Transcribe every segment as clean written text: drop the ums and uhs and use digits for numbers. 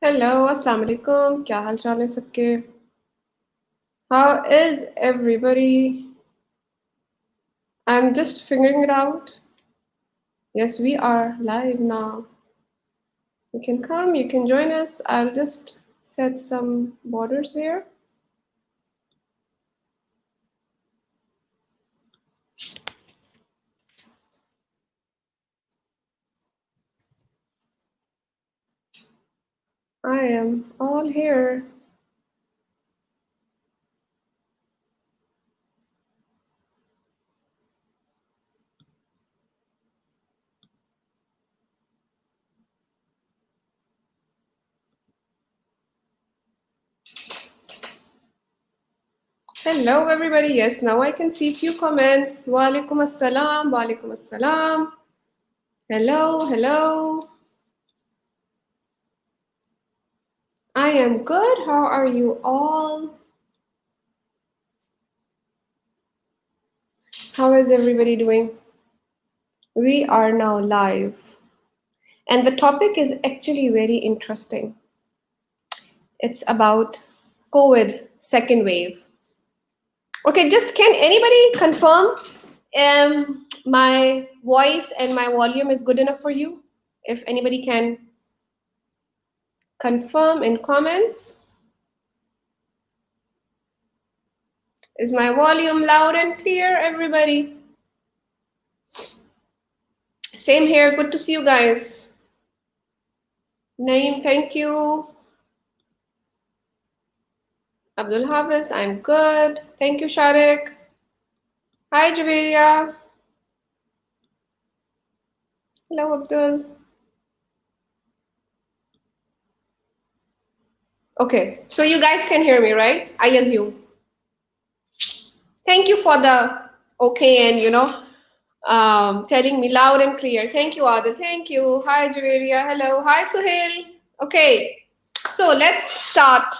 Hello अस्सलाम वालेकुम क्या हाल चाल है सबके How is everybody? I'm just figuring it out. Yes, we are live now. You can come, you can join us. I'll just set some borders here. I am all here. Hello everybody. Yes, now I can see few comments. Walaikum assalam, walaikum assalam. Hello, hello. I am good. How are you all? How is everybody doing? We are now live. And the topic is actually very interesting. It's about COVID second wave. Okay, just can anybody confirm my voice and my volume is good enough for you? If anybody can confirm in comments. Is my volume loud and clear, everybody? Same here. Good to see you guys. Naeem, thank you. Abdul Hafiz, I'm good. Thank you, Sharik. Hi, Javeria. Hello, Abdul. Okay, so you guys can hear me, right? I assume. Thank you for the okay and telling me loud and clear. Thank you, Adil. Thank you. Hi, Javeria. Hello. Hi, Suhail. Okay, so let's start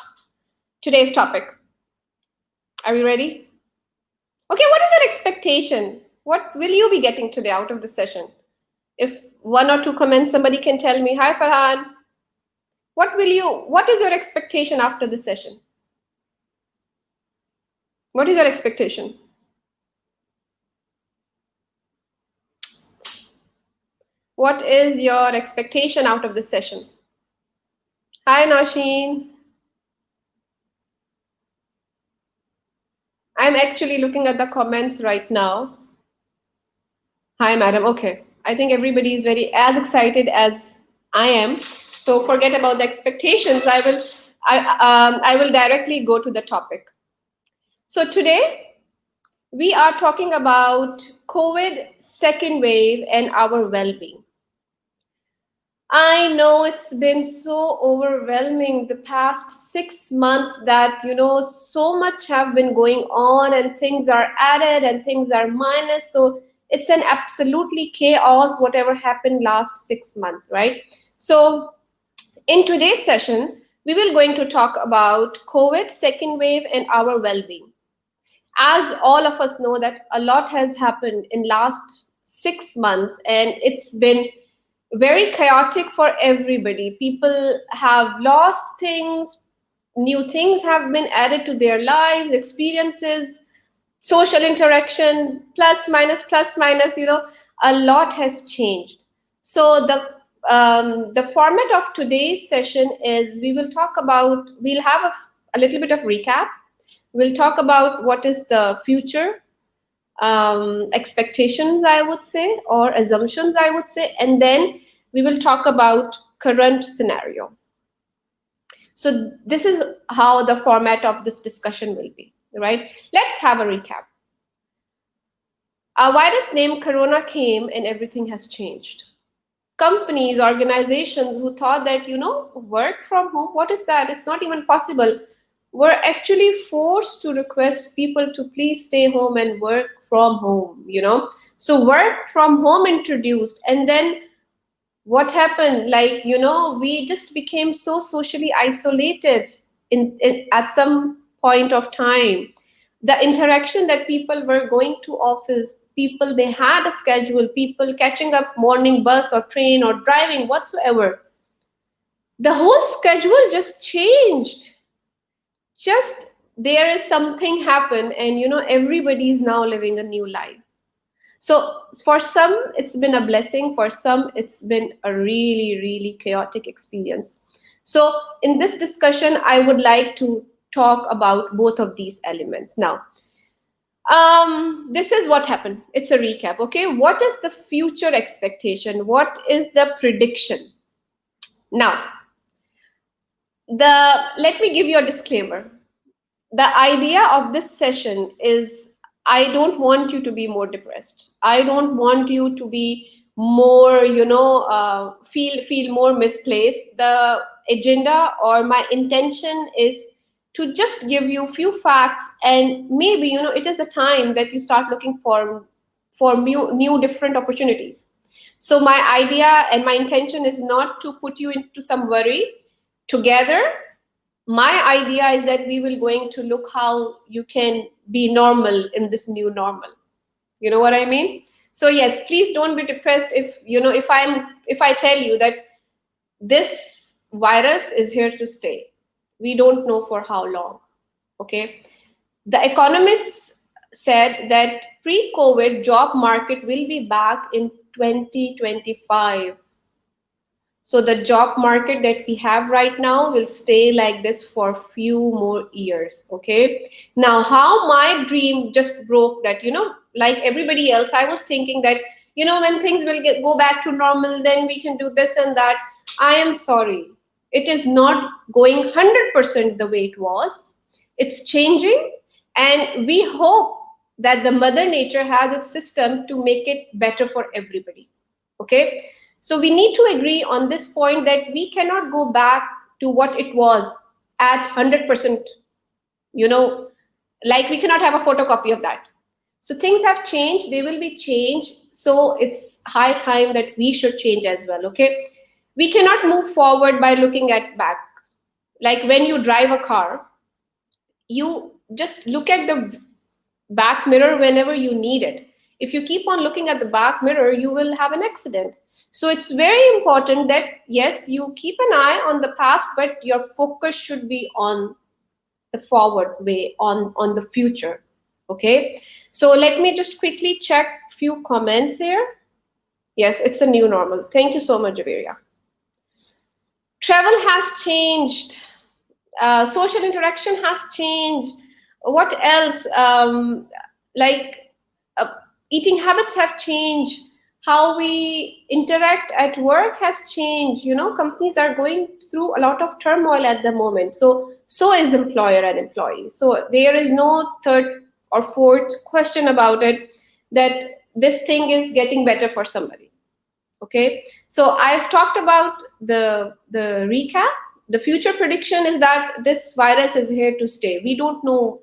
today's topic. Are you ready? Okay, what is your expectation? What will you be getting today out of the session? If one or two comments, somebody can tell me, hi, Farhan. What is your expectation after the session? What is your expectation? What is your expectation out of this session? Hi, Nasheen. I'm actually looking at the comments right now. Hi, madam. Okay. I think everybody is very as excited as I am. So forget about the expectations. I will directly go to the topic. So today we are talking about COVID second wave and our well-being. I know it's been so overwhelming the past 6 months that, so much have been going on and things are added and things are minus. So it's an absolutely chaos, whatever happened last 6 months, right? So in today's session, we will going to talk about COVID second wave and our well-being. As all of us know that a lot has happened in last 6 months and it's been very chaotic for everybody. People have lost things, new things have been added to their lives, experiences, social interaction, plus minus, a lot has changed. So the format of today's session is we'll have a little bit of recap. We'll talk about what is the future expectations, I would say, or assumptions, I would say, and then we will talk about current scenario. So this is how the format of this discussion will be, right? Let's have a recap. A virus named Corona came and everything has changed. Companies, organizations who thought that, work from home, what is that? It's not even possible, were actually forced to request people to please stay home and work from home. So work from home introduced, and then what happened? Like, we just became so socially isolated at some point of time. The interaction that people were going to office, people they had a schedule, people catching up morning bus or train or driving whatsoever, The whole schedule just changed. Just there is something happen, and everybody is now living a new life. So for some, it's been a blessing. For some, it's been a really, really chaotic experience. So in this discussion, I would like to talk about both of these elements. Now, this is what happened. It's a recap. Okay. What is the future expectation? What is the prediction? Now, let me give you a disclaimer. The idea of this session is, I don't want you to be more depressed. I don't want you to be more, feel more misplaced. The agenda or my intention is to just give you few facts, and maybe it is a time that you start looking for new different opportunities. So my idea and my intention is not to put you into some worry. Together, my idea is that we will going to look how you can be normal in this new normal. You know what I mean? So yes, please don't be depressed if I tell you that this virus is here to stay. We don't know for how long. Okay. The economists said that pre-COVID job market will be back in 2025. So the job market that we have right now will stay like this for few more years. Okay. Now, how my dream just broke that, like everybody else, I was thinking that, when things will go back to normal, then we can do this and that. I am sorry. It is not going 100% the way it was. It's changing. And we hope that the Mother Nature has its system to make it better for everybody. Okay. So we need to agree on this point that we cannot go back to what it was at 100%, like we cannot have a photocopy of that. So things have changed, they will be changed. So it's high time that we should change as well, okay? We cannot move forward by looking at back. Like when you drive a car, you just look at the back mirror whenever you need it. If you keep on looking at the back mirror, you will have an accident. So it's very important that, yes, you keep an eye on the past, but your focus should be on the forward way, on the future. Okay. So let me just quickly check few comments here. Yes, it's a new normal. Thank you so much, Javeria. Travel has changed. Social interaction has changed. What else? Like uh, eating habits have changed. How we interact at work has changed. Companies are going through a lot of turmoil at the moment. So is employer and employee. So there is no third or fourth question about it, that this thing is getting better for somebody. Okay. So I've talked about the recap. The future prediction is that this virus is here to stay. We don't know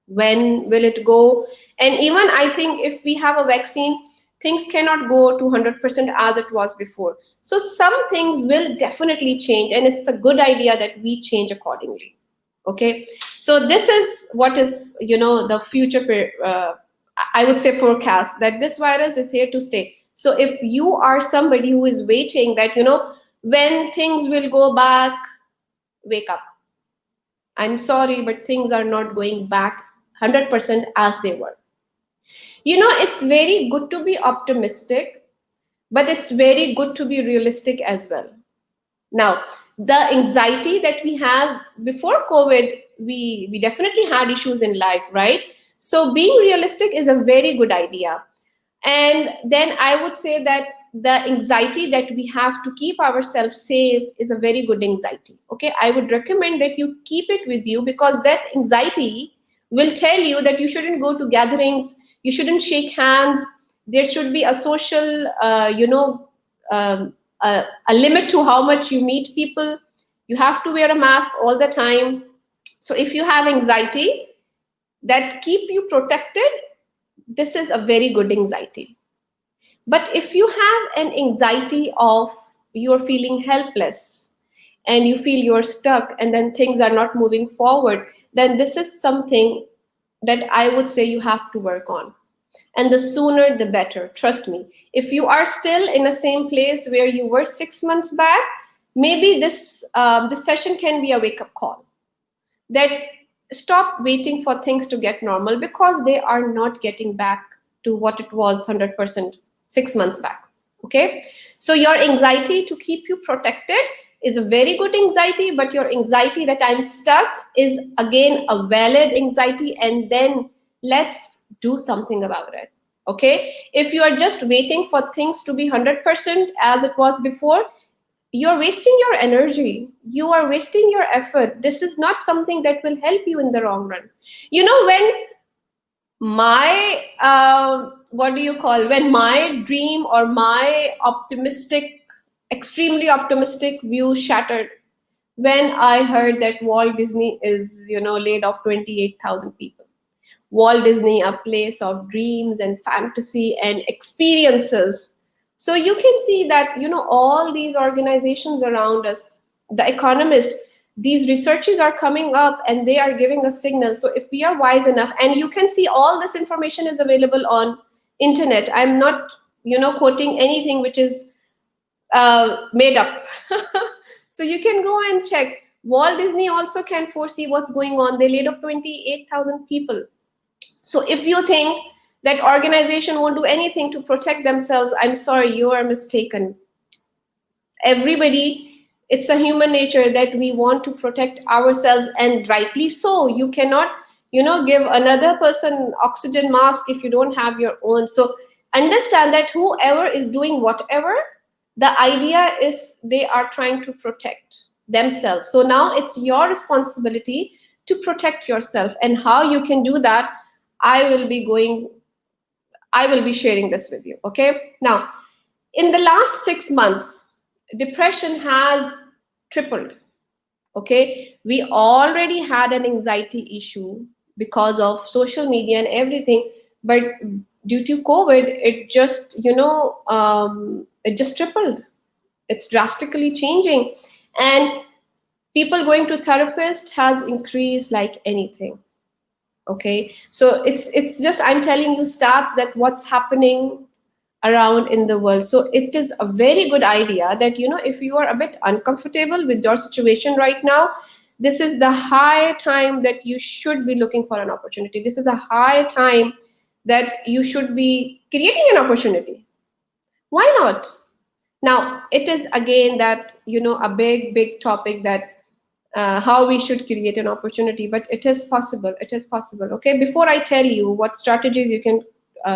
when will it go. And even I think if we have a vaccine, things cannot go to 100% as it was before. So some things will definitely change, and it's a good idea that we change accordingly. Okay. So this is what is, the future, I would say, forecast, that this virus is here to stay. So if you are somebody who is waiting that, when things will go back, wake up. I'm sorry, but things are not going back 100% as they were. It's very good to be optimistic, but it's very good to be realistic as well. Now, the anxiety that we have before COVID, we definitely had issues in life, right? So being realistic is a very good idea. And then I would say that the anxiety that we have to keep ourselves safe is a very good anxiety. Okay, I would recommend that you keep it with you, because that anxiety will tell you that you shouldn't go to gatherings, you shouldn't shake hands. There should be a social, a limit to how much you meet people. You have to wear a mask all the time. So if you have anxiety that keep you protected, this is a very good anxiety. But if you have an anxiety of you're feeling helpless and you feel you're stuck and then things are not moving forward, then this is something that I would say you have to work on. And the sooner the better, trust me. If you are still in the same place where you were 6 months back, Maybe this session can be a wake up call, that stop waiting for things to get normal, because they are not getting back to what it was 100% 6 months back. Okay, so your anxiety to keep you protected is a very good anxiety, but your anxiety that I'm stuck is again a valid anxiety, and then let's do something about it. Okay, if you are just waiting for things to be 100% as it was before, you're wasting your energy, you are wasting your effort. This is not something that will help you in the long run. You know, when my what do you call, when my dream or my optimistic, extremely optimistic view shattered, when I heard that Walt Disney is, laid off 28,000 people. Walt Disney, a place of dreams and fantasy and experiences. So you can see that, all these organizations around us, The Economist, these researches are coming up and they are giving us signals. So if we are wise enough, and you can see all this information is available on internet. I'm not, quoting anything which is made up. So you can go and check. Walt Disney also can foresee what's going on. They laid off 28,000 people. So if you think that organization won't do anything to protect themselves, I'm sorry, you are mistaken. Everybody, it's a human nature that we want to protect ourselves, and rightly so. You cannot, give another person oxygen mask if you don't have your own. So understand that whoever is doing whatever, the idea is they are trying to protect themselves. So now it's your responsibility to protect yourself, and how you can do that, I will be going, I will be sharing this with you. Okay. Now, in the last 6 months, depression has tripled. Okay. We already had an anxiety issue because of social media and everything, but due to COVID, it just tripled. It's drastically changing. And people going to therapist has increased like anything. Okay, so it's just, I'm telling you stats that what's happening around in the world. So it is a very good idea that, if you are a bit uncomfortable with your situation right now, this is the high time that you should be looking for an opportunity. This is a high time that you should be creating an opportunity. Why not? Now it is again that, a big topic, that how we should create an opportunity, but it is possible. It is possible. Okay, before I tell you what strategies you can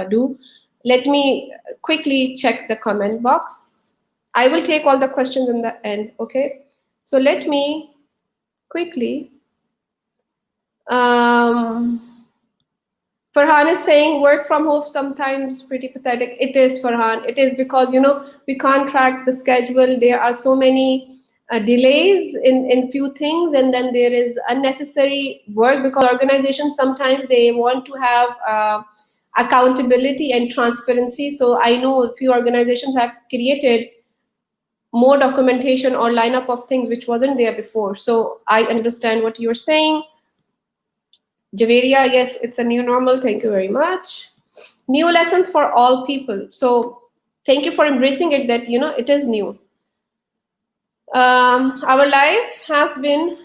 do, let me quickly check the comment box. I will take all the questions in the end. Okay, so let me quickly um, Farhan is saying work from home sometimes pretty pathetic. It is, Farhan. It is because, we can't track the schedule. There are so many delays in few things, and then there is unnecessary work, because organizations sometimes they want to have accountability and transparency. So I know a few organizations have created more documentation or lineup of things which wasn't there before. So I understand what you're saying. Javeria, yes, it's a new normal. Thank you very much. New lessons for all people. So thank you for embracing it, that, it is new. Our life has been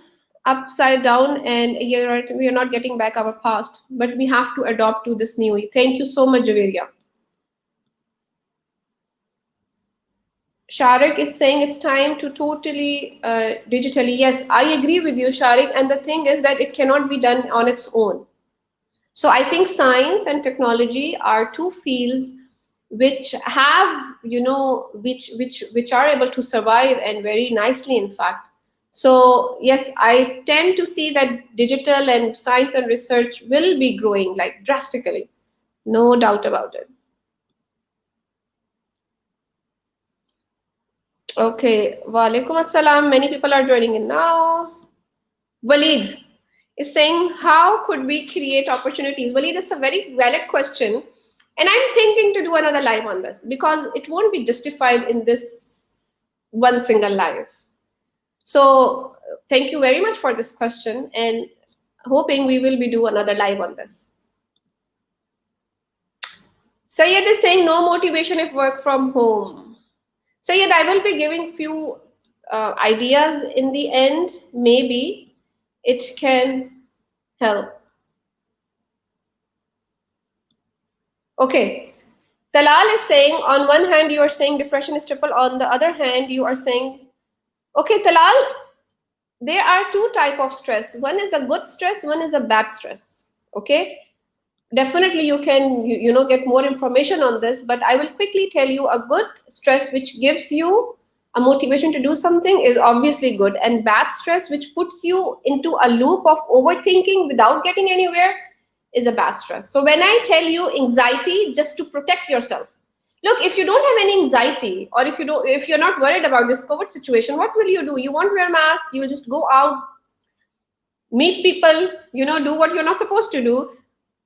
upside down, and you're right, we are not getting back our past, but we have to adopt to this new. Thank you so much, Javeria. Sharik is saying it's time to totally digitally. Yes, I agree with you, Sharik. And the thing is that it cannot be done on its own. So I think science and technology are two fields which have, which are able to survive, and very nicely, in fact. So yes, I tend to see that digital and science and research will be growing like drastically. No doubt about it. Okay, Walaikum Assalam. Many people are joining in now. Waleed is saying, how could we create opportunities? Waleed, it's a very valid question. And I'm thinking to do another live on this, because it won't be justified in this one single live. So thank you very much for this question, and hoping we will be do another live on this. Sayed is saying no motivation if work from home. Sayed, I will be giving few ideas in the end, maybe it can help. Okay. Talal is saying, on one hand, you are saying depression is triple. On the other hand, you are saying, okay, Talal, there are two type of stress. One is a good stress, one is a bad stress. Okay. Definitely you can get more information on this, but I will quickly tell you a good stress which gives you a motivation to do something is obviously good, and bad stress which puts you into a loop of overthinking without getting anywhere is a bad stress. So when I tell you anxiety, just to protect yourself, look, if you don't have any anxiety, or if you're not worried about this COVID situation, what will you do? You won't wear mask, you will just go out, meet people, do what you're not supposed to do.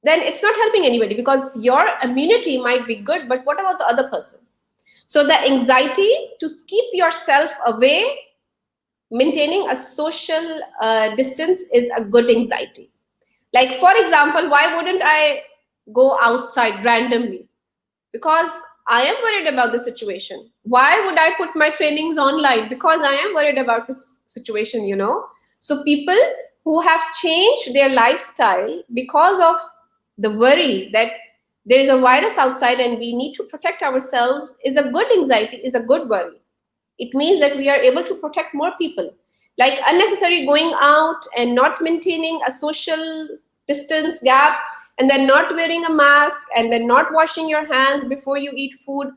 Then it's not helping anybody, because your immunity might be good, but what about the other person? So the anxiety to keep yourself away, maintaining a social distance, is a good anxiety. Like, for example, why wouldn't I go outside randomly? Because I am worried about the situation. Why would I put my trainings online? Because I am worried about this situation. So people who have changed their lifestyle because of the worry that there is a virus outside and we need to protect ourselves is a good anxiety, is a good worry. It means that we are able to protect more people. Like unnecessary going out and not maintaining a social distance gap, and then not wearing a mask, and then not washing your hands before you eat food.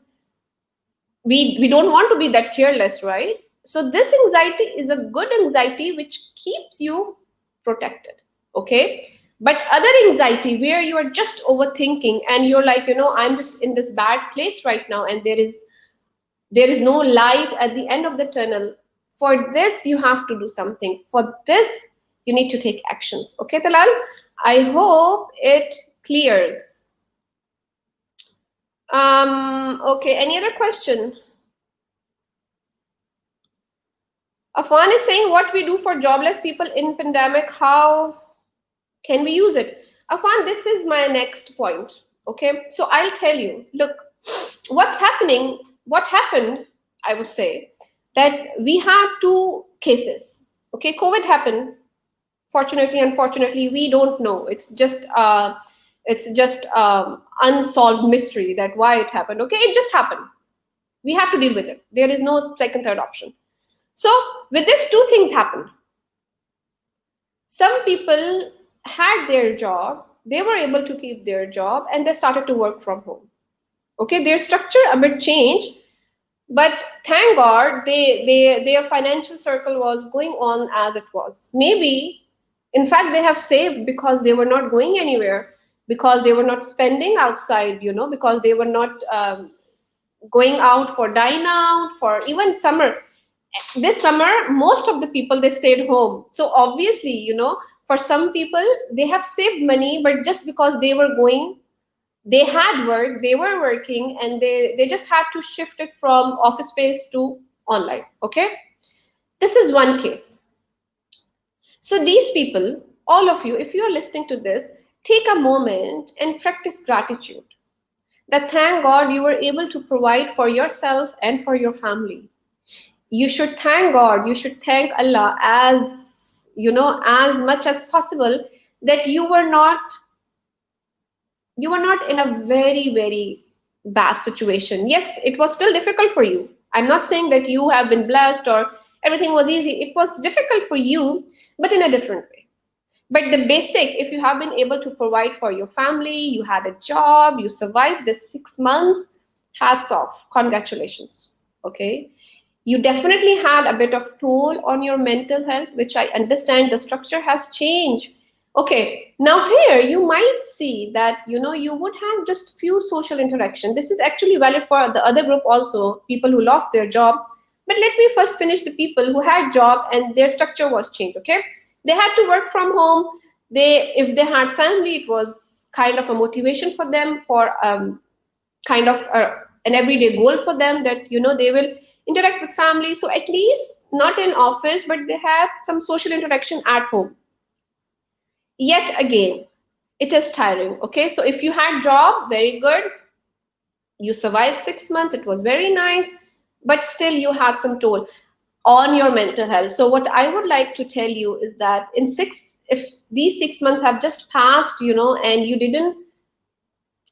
We don't want to be that careless, right? So this anxiety is a good anxiety which keeps you protected. Okay. But other anxiety where you are just overthinking and you're like, I'm just in this bad place right now, and there is no light at the end of the tunnel. For this, you have to do something. For this, you need to take actions. Okay, Talal? I hope it clears. Okay, any other question? Afan is saying, what we do for jobless people in pandemic, how can we use it? Afan, this is my next point. Okay, so I'll tell you, look, what happened, I would say, that we had two cases. Okay, COVID happened. Fortunately, unfortunately, we don't know. It's just unsolved mystery that why it happened. Okay, it just happened. We have to deal with it. There is no second, third option. So with this, two things happened. Some people had their job, they were able to keep their job, and they started to work from home. Okay, their structure a bit changed, but thank God their financial circle was going on as it was. Maybe, in fact, they have saved because they were not going anywhere, because they were not spending outside, because they were not going out for dine out, for even summer. This summer, most of the people, they stayed home. So obviously, for some people, they have saved money, but just because they were going, they had work, they were working, and they just had to shift it from office space to online. Okay, this is one case. So these people, all of you, if you are listening to this, take a moment and practice gratitude, that thank God you were able to provide for yourself and for your family. You should thank God, you should thank Allah as much as possible, that you were not in a very, very bad situation. Yes, it was still difficult for you. I'm not saying that you have been blessed or everything was easy. It was difficult for you, but in a different way. But the basic, if you have been able to provide for your family, you had a job, you survived this 6 months, hats off, congratulations. Okay. You definitely had a bit of toll on your mental health, which I understand the structure has changed. Okay, now here you might see that you would have just few social interaction. This is actually valid for the other group also, people who lost their job. But let me first finish the people who had job and their structure was changed. Okay, they had to work from home. If they had family, it was kind of a motivation for them, for kind of an everyday goal for them, that they will interact with family. So at least not in office, but they had some social interaction at home. Yet again, it is tiring. Okay, so if you had job, very good, you survived 6 months, it was very nice, but still you had some toll. on your mental health. So what I would like to tell you is that if these 6 months have just passed, and you didn't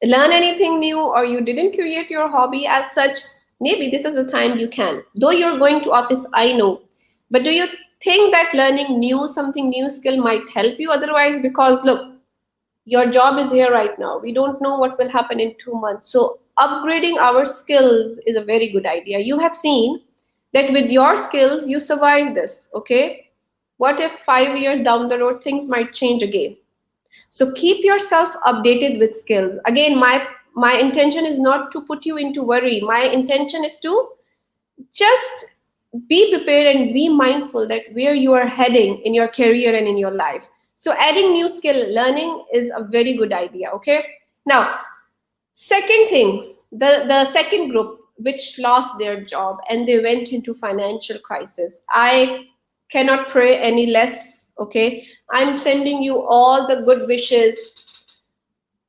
learn anything new or you didn't create your hobby as such, maybe this is the time you can. Though you're going to office, I know, but do you think that learning something new skill might help you otherwise? Because look, your job is here right now. We don't know what will happen in 2 months. So upgrading our skills is a very good idea. You have seen that with your skills, you survive this. Okay. What if 5 years down the road, things might change again? So keep yourself updated with skills. Again, my intention is not to put you into worry. My intention is to just be prepared and be mindful that where you are heading in your career and in your life. So adding new skill learning is a very good idea. Okay. Now, second thing, the second group which lost their job and they went into financial crisis, I cannot pray any less. Okay, I'm sending you all the good wishes,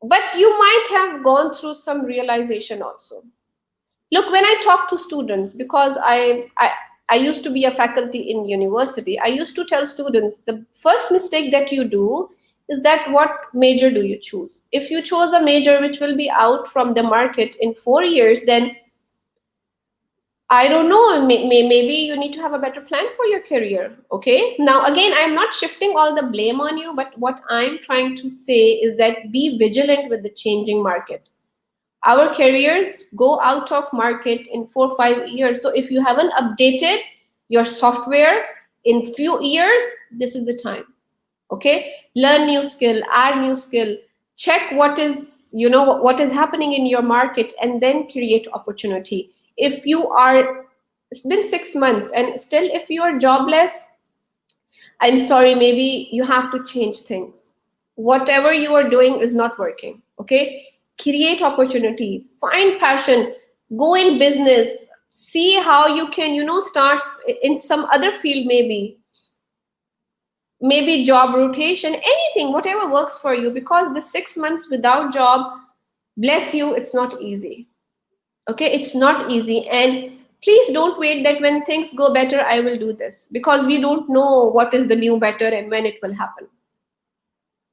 but you might have gone through some realization also. Look, when I talk to students, because I used to be a faculty in university, I used to tell students the first mistake that you do is that what major do you choose? If you chose a major which will be out from the market in 4 years, then I don't know, maybe you need to have a better plan for your career. Okay. Now, again, I'm not shifting all the blame on you, but what I'm trying to say is that be vigilant with the changing market. Our careers go out of market in 4 or 5 years. So if you haven't updated your software in few years, this is the time. Okay, learn new skill, add new skill, check what is happening in your market, and then create opportunity. If you are, it's been 6 months and still if you are jobless, I'm sorry, maybe you have to change things. Whatever you are doing is not working. Okay, create opportunity, find passion, go in business, see how you can start in some other field, maybe job rotation, anything, whatever works for you, because the 6 months without job, bless you, it's not easy. Okay, it's not easy. And please don't wait that when things go better I will do this, because we don't know what is the new better and when it will happen.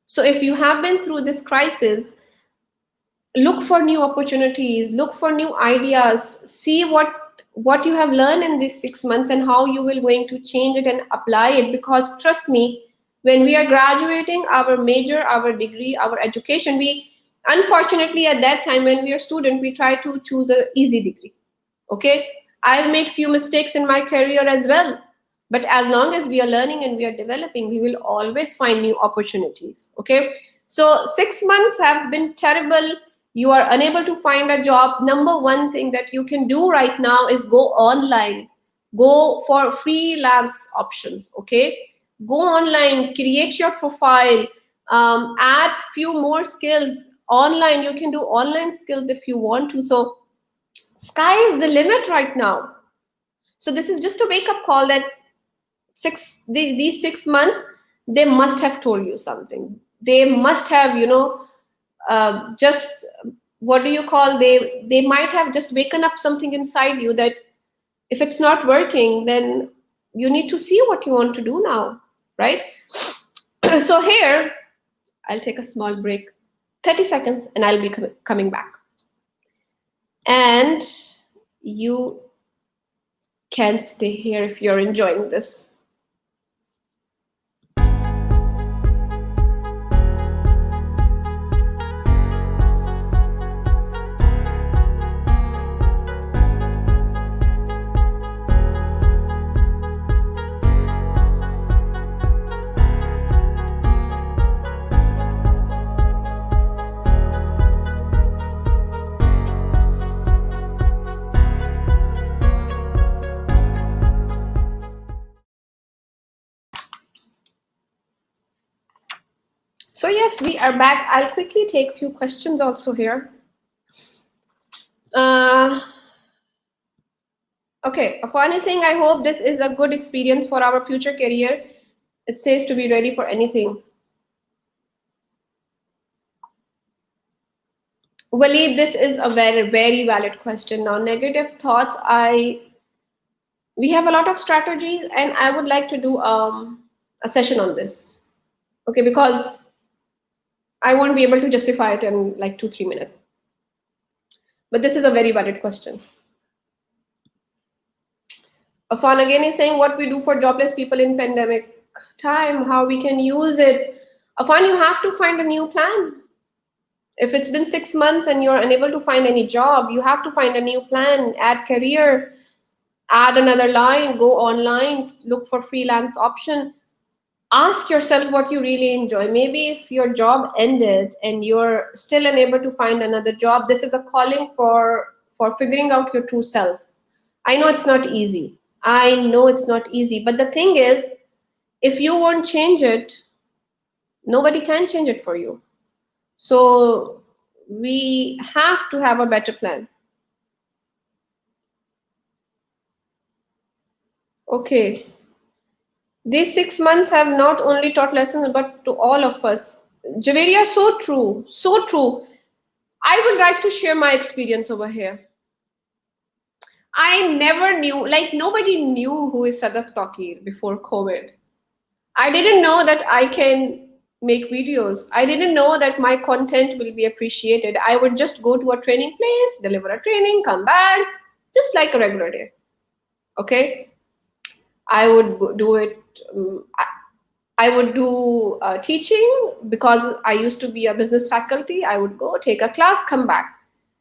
So if you have been through this crisis, look for new opportunities, look for new ideas, see what you have learned in these 6 months and how you will going to change it and apply it. Because trust me, when we are graduating our major, our degree, our education, we unfortunately at that time when we are student, we try to choose a easy degree. Okay, I've made few mistakes in my career as well, but as long as we are learning and we are developing, we will always find new opportunities. Okay, so 6 months have been terrible, you are unable to find a job. Number one thing that you can do right now is go online, go for freelance options. Okay, go online, create your profile, add few more skills online. You can do online skills if you want to. So sky is the limit right now. So this is just a wake up call that these 6 months, they must have told you something. They must have, just what do you call? They might have just waken up something inside you that if it's not working, then you need to see what you want to do now, right? So here, I'll take a small break, 30 seconds, and I'll be coming back. And you can stay here if you're enjoying this. So yes, we are back. I'll quickly take a few questions also here. Okay, Afan is saying, I hope this is a good experience for our future career. It says to be ready for anything. Waleed, this is a very, very valid question. Now, negative thoughts, We have a lot of strategies, and I would like to do a session on this. Okay, because I won't be able to justify it in like 2 3 minutes. But this is a very valid question. Afan again is saying what we do for jobless people in pandemic time, how we can use it. Afan, you have to find a new plan. If it's been 6 months and you're unable to find any job, you have to find a new plan, add career, add another line, go online, look for freelance option. Ask yourself what you really enjoy. Maybe if your job ended and you're still unable to find another job, this is a calling for figuring out your true self. I know it's not easy. I know it's not easy. But the thing is, if you won't change it, nobody can change it for you. So we have to have a better plan. Okay. These 6 months have not only taught lessons, but to all of us. Javeria, so true. So true. I would like to share my experience over here. I never knew, like, nobody knew who is Sadaf Takir before COVID. I didn't know that I can make videos. I didn't know that my content will be appreciated. I would just go to a training place, deliver a training, come back, just like a regular day. Okay? I would do it. I would do teaching because I used to be a business faculty. I would go take a class, come back.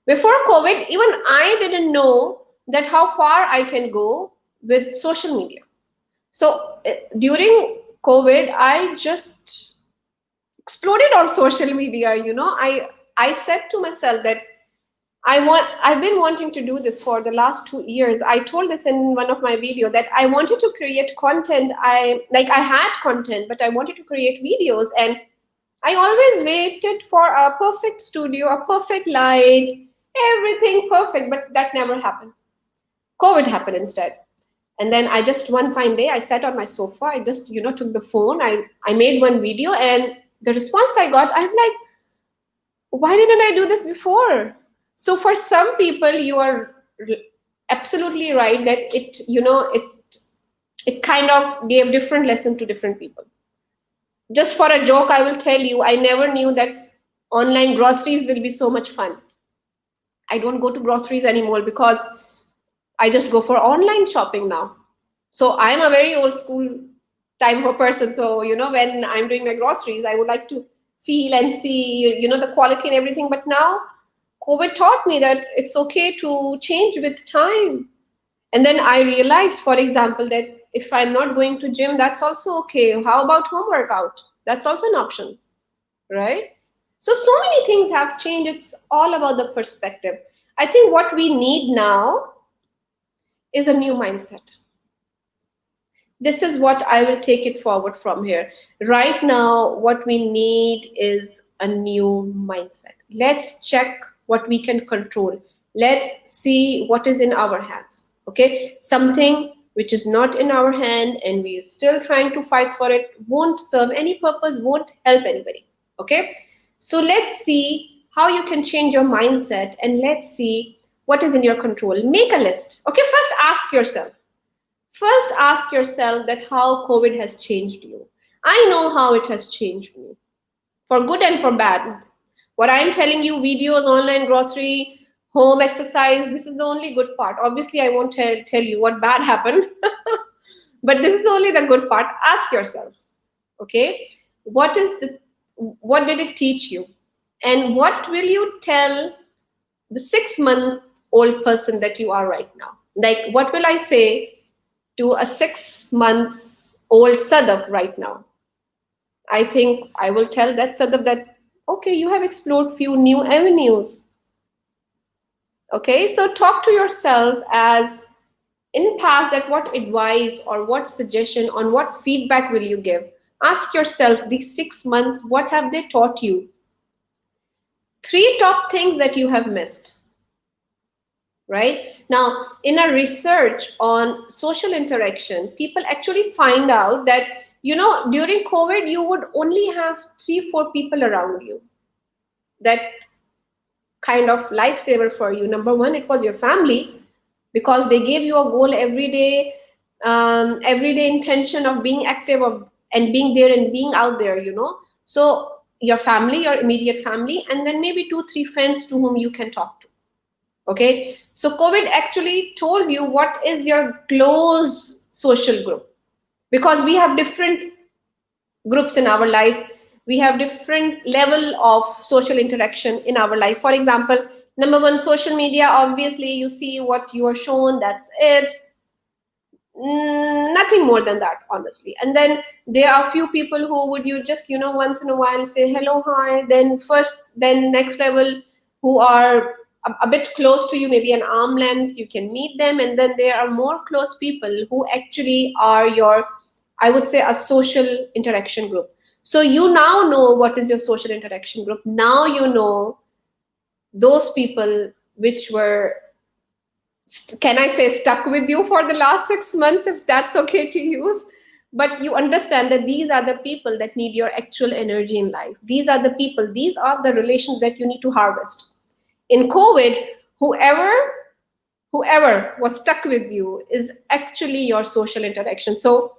Before COVID, even I didn't know that how far I can go with social media. So during COVID, I just exploded on social media. I said to myself that I've been wanting to do this for the last 2 years. I told this in one of my video that I wanted to create content. I had content, but I wanted to create videos, and I always waited for a perfect studio, a perfect light, everything perfect, but that never happened. COVID happened instead. And then I just one fine day I sat on my sofa, I just took the phone, I made one video, and the response I got, I'm like, why didn't I do this before? So for some people, you are absolutely right that it kind of gave different lesson to different people. Just for a joke, I will tell you, I never knew that online groceries will be so much fun. I don't go to groceries anymore because I just go for online shopping now. So I'm a very old school type of a person. So, when I'm doing my groceries, I would like to feel and see, the quality and everything. But now COVID taught me that it's okay to change with time. And then I realized, for example, that if I'm not going to gym, that's also okay. How about home workout? That's also an option, right? So many things have changed. It's all about the perspective. I think what we need now is a new mindset. This is what I will take it forward from here. Right now, what we need is a new mindset. Let's check what we can control. Let's see what is in our hands. Okay, something which is not in our hand and we're still trying to fight for it won't serve any purpose, won't help anybody. Okay, so let's see how you can change your mindset, and let's see what is in your control. Make a list. Okay, first ask yourself that how COVID has changed you. I know how it has changed me, for good and for bad. What I'm telling you, videos, online grocery, home exercise, this is the only good part. Obviously, I won't tell you what bad happened, but this is only the good part. Ask yourself, okay, what did it teach you? And what will you tell the 6-month-old person that you are right now? Like, what will I say to a 6 months old Sadaf right now? I think I will tell that Sadaf that, okay, you have explored few new avenues. Okay, so talk to yourself as in past, that what advice or what suggestion on what feedback will you give? Ask yourself these 6 months, what have they taught you? 3 top things that you have missed. Right now, in a research on social interaction, people actually find out that during COVID you would only have 3 4 people around you that kind of lifesaver for you. Number one, it was your family, because they gave you a goal every day. everyday intention of being active of and being there and being out there, so your family, your immediate family, and then maybe 2 3 friends to whom you can talk to. Okay, so COVID actually told you what is your close social group, because we have different groups in our life, we have different level of social interaction in our life. For example, number one, social media, obviously you see what you are shown, that's it. Nothing more than that, honestly. And then there are few people who would you just once in a while say hello, hi, then first, then next level, who are a bit close to you, maybe an arm length, you can meet them. And then there are more close people who actually are your, I would say, a social interaction group. So you now know what is your social interaction group. Now you know those people which were, can I say, stuck with you for the last 6 months, if that's okay to use. But you understand that these are the people that need your actual energy in life. These are the people, these are the relations that you need to harvest. In COVID, whoever whoever was stuck with you is actually your social interaction. So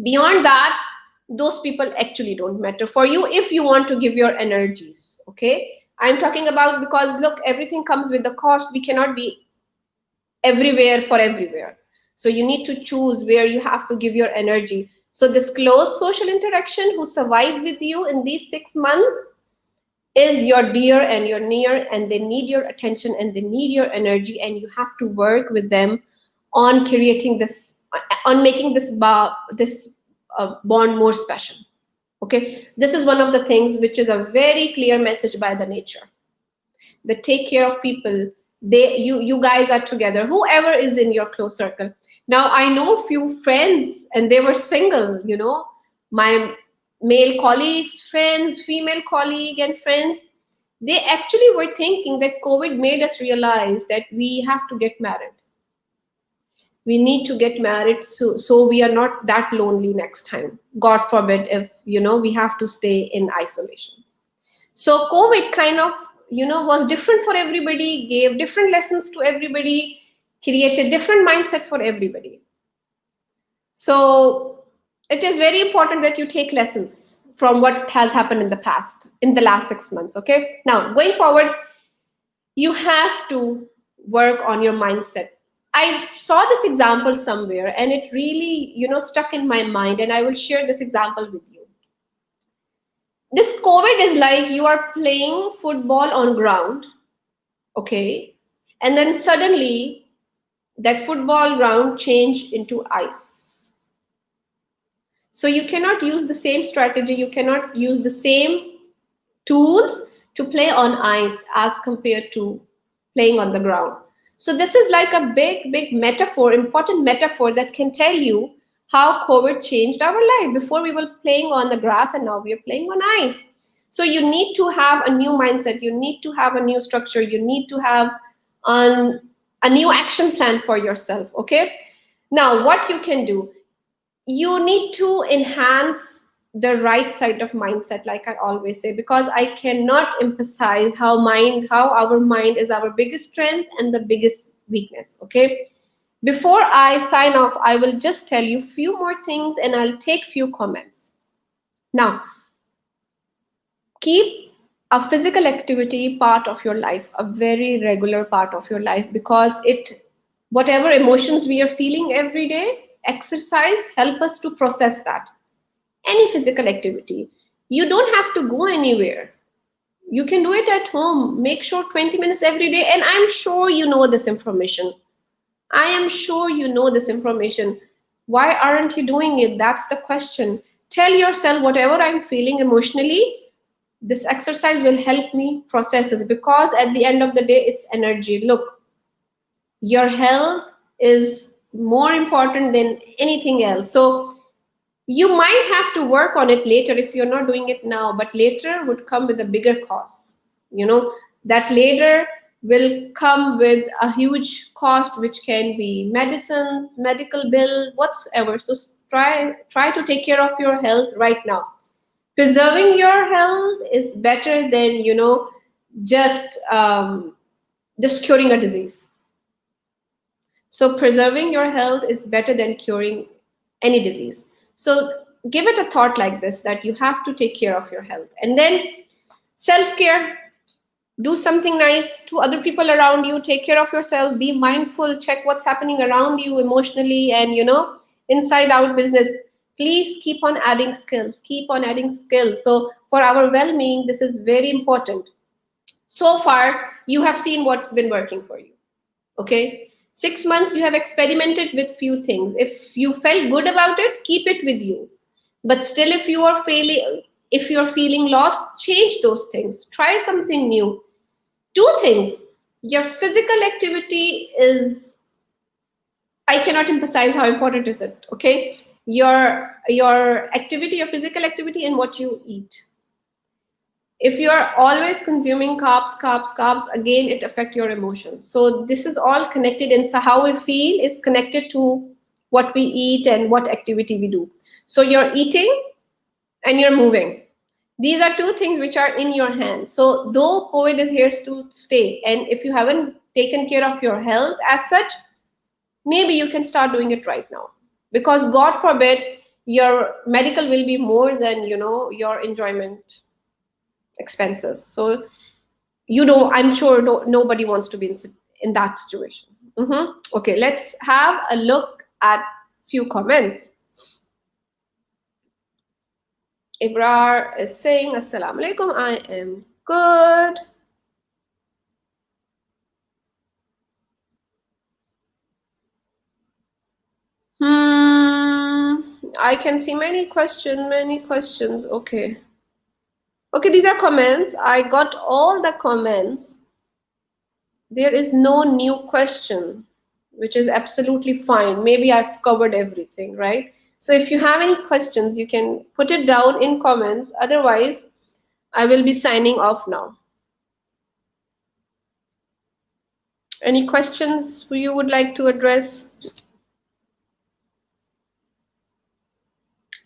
beyond that, those people actually don't matter for you if you want to give your energies. Okay, I'm talking about, because look, everything comes with the cost. We cannot be everywhere for everywhere. So you need to choose where you have to give your energy. So this close social interaction who survived with you in these 6 months is your dear and your near, and they need your attention and they need your energy, and you have to work with them on creating this, on making this bond more special. Okay, this is one of the things which is a very clear message by the nature, that take care of people. You guys are together, whoever is in your close circle. Now I know a few friends and they were single, my male colleagues, friends, female colleague and friends, they actually were thinking that COVID made us realize that we have to get married. We need to get married, so we are not that lonely next time, god forbid, if we have to stay in isolation. So COVID kind of, was different for everybody, gave different lessons to everybody, created different mindset for everybody. So it is very important that you take lessons from what has happened in the past, in the last 6 months. Okay, now going forward, you have to work on your mindset. I saw this example somewhere and it really, stuck in my mind, and I will share this example with you. This COVID is like you are playing football on ground, okay, and then suddenly that football ground changed into ice. So you cannot use the same strategy, you cannot use the same tools to play on ice as compared to playing on the ground. So this is like a big metaphor, important metaphor that can tell you how COVID changed our life. Before we were playing on the grass and now we are playing on ice. So you need to have a new mindset, you need to have a new structure, you need to have a new action plan for yourself. Okay, now what you can do, you need to enhance the right side of mindset, like I always say, because I cannot emphasize how our mind is our biggest strength and the biggest weakness. Okay, before I sign off, I will just tell you few more things and I'll take few comments. Now, keep a physical activity part of your life, a very regular part of your life, because it, whatever emotions we are feeling every day, exercise help us to process that. Any physical activity, you don't have to go anywhere, you can do it at home. Make sure 20 minutes every day, and I'm sure you know this information. I am sure you know this information. Why aren't you doing it? That's the question. Tell yourself, whatever I'm feeling emotionally, this exercise will help me process it, because at the end of the day, it's energy. Look, your health is more important than anything else. So you might have to work on it later if you're not doing it now, but later would come with a bigger cost. That later will come with a huge cost, which can be medicines, medical bill, whatsoever. So try to take care of your health right now. Preserving your health is better than just curing a disease. So preserving your health is better than curing any disease. So give it a thought like this, that you have to take care of your health. And then self care, do something nice to other people around you, take care of yourself, be mindful, check what's happening around you emotionally, and inside out business. Please keep on adding skills, keep on adding skills. So for our well-being, this is very important. So far you have seen what's been working for you. Okay, 6 months you have experimented with few things. If you felt good about it, keep it with you. But still, if you are failing, if you're feeling lost, change those things, try something new. Two things: your physical activity is, I cannot emphasize how important is it. Okay, your activity, your physical activity, and what you eat. If you are always consuming carbs, again it affects your emotions. So this is all connected, and so how we feel is connected to what we eat and what activity we do. So you're eating and you're moving. These are two things which are in your hands. So though COVID is here to stay, and if you haven't taken care of your health as such, maybe you can start doing it right now. Because God forbid, your medical will be more than your enjoyment expenses. So I'm sure nobody wants to be in that situation. Okay, let's have a look at few comments. Ibrar is saying, Assalamu alaikum, I am good. I can see many questions. Okay. Okay, these are comments. I got all the comments. There is no new question, which is absolutely fine. Maybe I've covered everything, right? So if you have any questions, you can put it down in comments. Otherwise, I will be signing off now. Any questions you would like to address?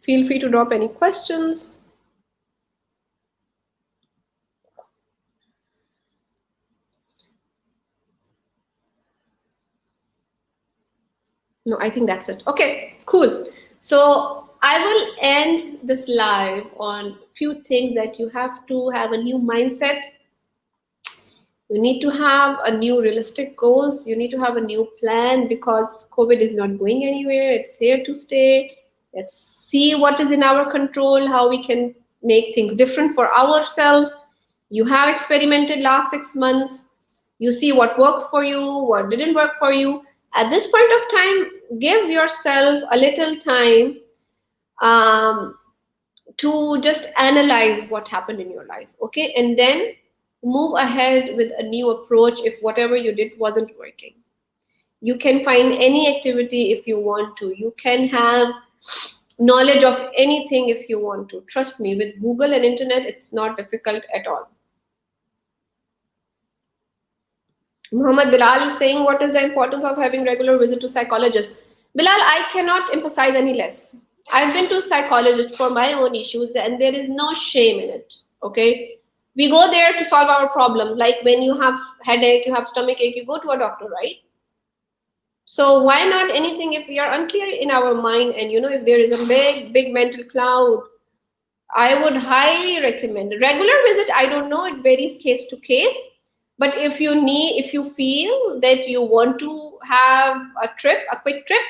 Feel free to drop any questions. No, I think that's it. Okay, cool. So I will end this live on few things that you have to have a new mindset. You need to have a new realistic goals. You need to have a new plan, because COVID is not going anywhere. It's here to stay. Let's see what is in our control, how we can make things different for ourselves. You have experimented last 6 months. You see what worked for you, what didn't work for you. At this point of time, give yourself a little time um, to just analyze what happened in your life, okay, and then move ahead with a new approach. If whatever you did wasn't working, you can find any activity if you want to. You can have knowledge of anything if you want to. Trust me, with Google and internet, it's not difficult at all. Muhammad Bilal is saying, what is the importance of having regular visit to psychologist? Bilal, I cannot emphasize any less. I've been to psychologist for my own issues, and there is no shame in it. Okay, we go there to solve our problems. Like when you have headache, you have stomach ache, you go to a doctor, right? So why not anything if we are unclear in our mind, and if there is a big mental cloud, I would highly recommend regular visit. I don't know, it varies case to case. But if you feel that you want to have a quick trip,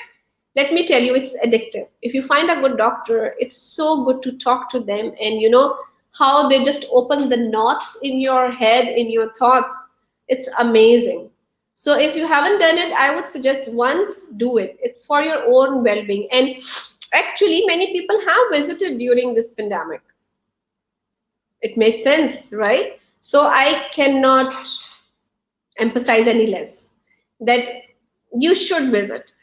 let me tell you, it's addictive. If you find a good doctor, it's so good to talk to them, and how they just open the knots in your head, in your thoughts. It's amazing. So if you haven't done it, I would suggest once do it. It's for your own well-being. And actually, many people have visited during this pandemic. It made sense, right? So I cannot emphasize any less that you should visit.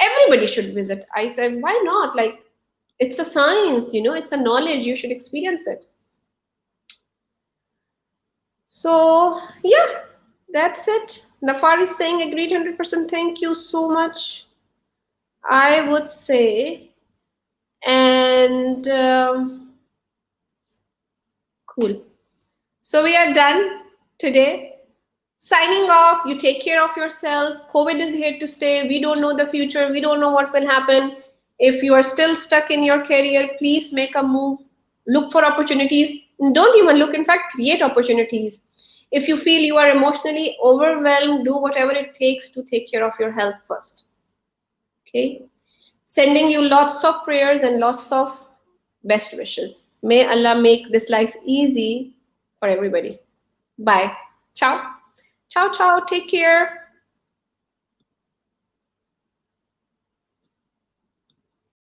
Everybody should visit. I said, why not? Like, it's a science, it's a knowledge. You should experience it. So, yeah, that's it. Nafar is saying, agreed 100%. Thank you so much, I would say. And cool. So, we are done today. Signing off. You take care of yourself. COVID is here to stay. We don't know the future. We don't know what will happen. If you are still stuck in your career, please make a move. Look for opportunities. Don't even look, in fact, create opportunities. If you feel you are emotionally overwhelmed, do whatever it takes to take care of your health first. Okay? Sending you lots of prayers and lots of best wishes. May Allah make this life easy for everybody. Bye. Ciao. Ciao, ciao. Take care.